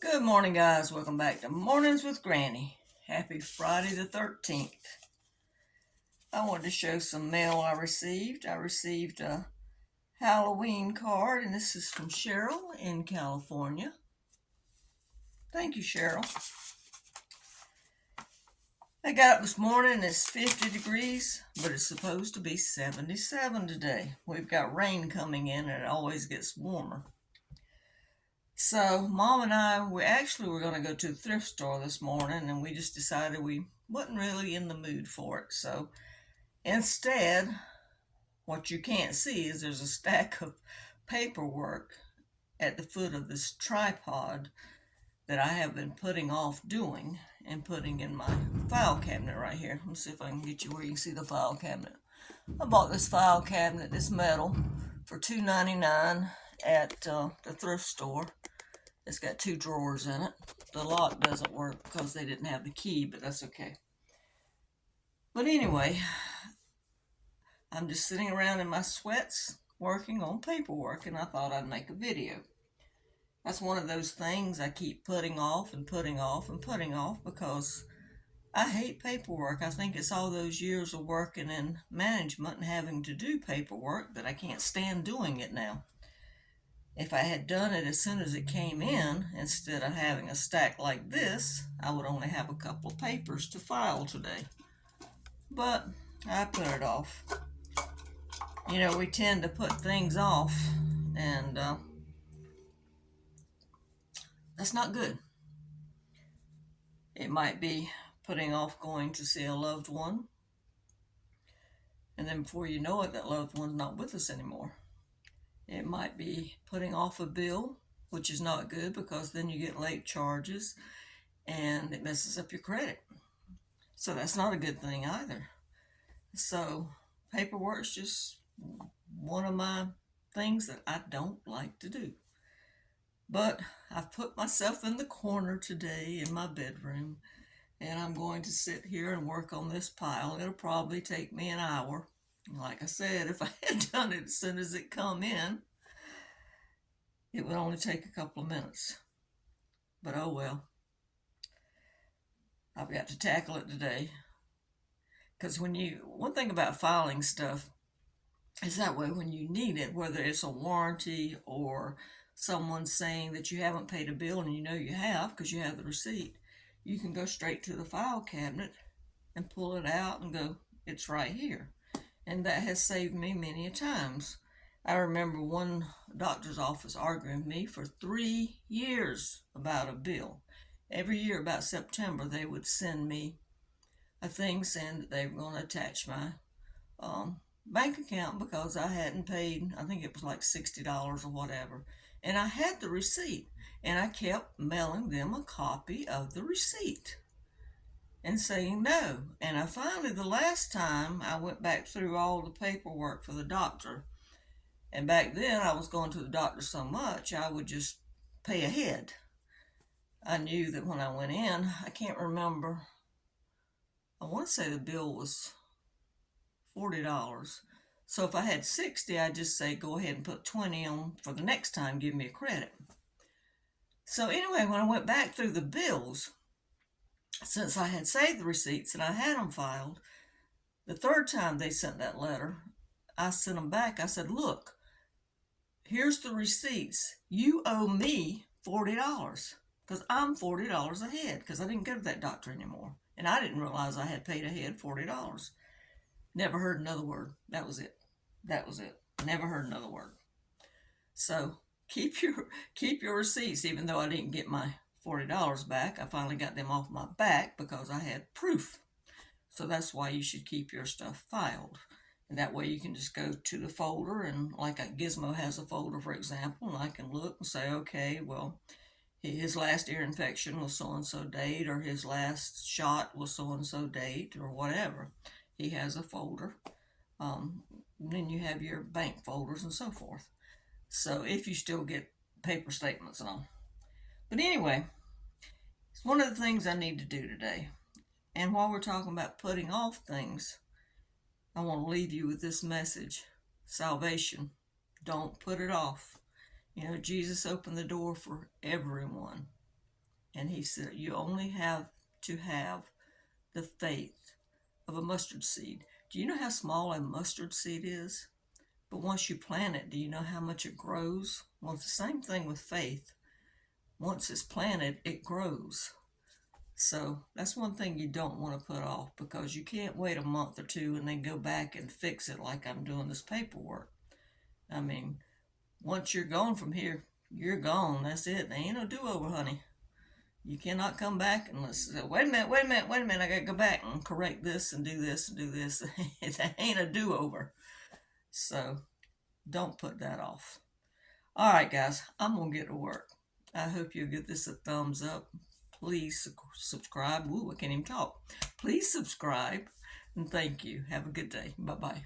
Good morning, guys. Welcome back to Mornings with Granny. Happy Friday the 13th. I wanted to show some mail I received. I received a Halloween card, and this is from Cheryl in California. Thank you, Cheryl. I got up this morning and it's 50 degrees, but it's supposed to be 77 today. We've got rain coming in and it always gets warmer. So Mom and I, we were going to go to the thrift store this morning, and we just decided we wasn't really in the mood for it. So instead, what you can't see is there's a stack of paperwork at the foot of this tripod that I have been putting off doing and putting in my file cabinet right here. Let me see if I can get you where you can see the file cabinet. I bought this file cabinet, this metal, for $2.99 at the thrift store. It's got 2 drawers in it. The lock doesn't work because they didn't have the key, but that's okay. But anyway, I'm just sitting around in my sweats working on paperwork, and I thought I'd make a video. That's one of those things I keep putting off and putting off and putting off because I hate paperwork. I think it's all those years of working in management and having to do paperwork that I can't stand doing it now. If I had done it as soon as it came in, instead of having a stack like this, I would only have a couple of papers to file today. But I put it off. You know, we tend to put things off, and that's not good. It might be putting off going to see a loved one, and then before you know it, that loved one's not with us anymore. It might be putting off a bill, which is not good because then you get late charges and it messes up your credit. So that's not a good thing either. So paperwork's just one of my things that I don't like to do. But I've put myself in the corner today in my bedroom, and I'm going to sit here and work on this pile. It'll probably take me an hour. Like I said, if I had done it as soon as it come in, it would only take a couple of minutes. But oh well. I've got to tackle it today. Because one thing about filing stuff is that way when you need it, whether it's a warranty or someone saying that you haven't paid a bill and you know you have because you have the receipt, you can go straight to the file cabinet and pull it out and go, it's right here. And that has saved me many a times. I remember one doctor's office arguing with me for 3 years about a bill. Every year about September, they would send me a thing saying that they were going to attach my bank account because I hadn't paid, I think it was like $60 or whatever. And I had the receipt, and I kept mailing them a copy of the receipt and saying no. And I finally, the last time, I went back through all the paperwork for the doctor. And back then, I was going to the doctor so much, I would just pay ahead. I knew that when I went in, I can't remember, I want to say the bill was $40. So if I had 60, I'd just say go ahead and put 20 on for the next time, give me a credit. So anyway, when I went back through the bills, since I had saved the receipts and I had them filed, the third time they sent that letter, I sent them back. I said, look, here's the receipts. You owe me $40 because I'm $40 ahead because I didn't go to that doctor anymore. And I didn't realize I had paid ahead $40. Never heard another word. That was it. Never heard another word. So keep your receipts, even though I didn't get my $40 back. I finally got them off my back because I had proof. So that's why you should keep your stuff filed. And that way you can just go to the folder, and like Gizmo has a folder, for example, and I can look and say, okay, well, his last ear infection was so-and-so date, or his last shot was so-and-so date, or whatever. He has a folder. Then you have your bank folders and so forth. So if you still get paper statements and all. But anyway, it's one of the things I need to do today. And while we're talking about putting off things, I want to leave you with this message. Salvation. Don't put it off. You know, Jesus opened the door for everyone. And he said, you only have to have the faith of a mustard seed. Do you know how small a mustard seed is? But once you plant it, do you know how much it grows? Well, it's the same thing with faith. Once it's planted, it grows. So that's one thing you don't want to put off, because you can't wait a month or two and then go back and fix it like I'm doing this paperwork. I mean, once you're gone from here, you're gone. That's it. There ain't no do-over, honey. You cannot come back and let's say, wait a minute, wait a minute, wait a minute. I gotta go back and correct this and do this and do this. It ain't a do-over. So don't put that off. All right, guys, I'm gonna get to work. I hope you'll give this a thumbs up. Please subscribe. Ooh, I can't even talk. Please subscribe, and thank you. Have a good day. Bye bye.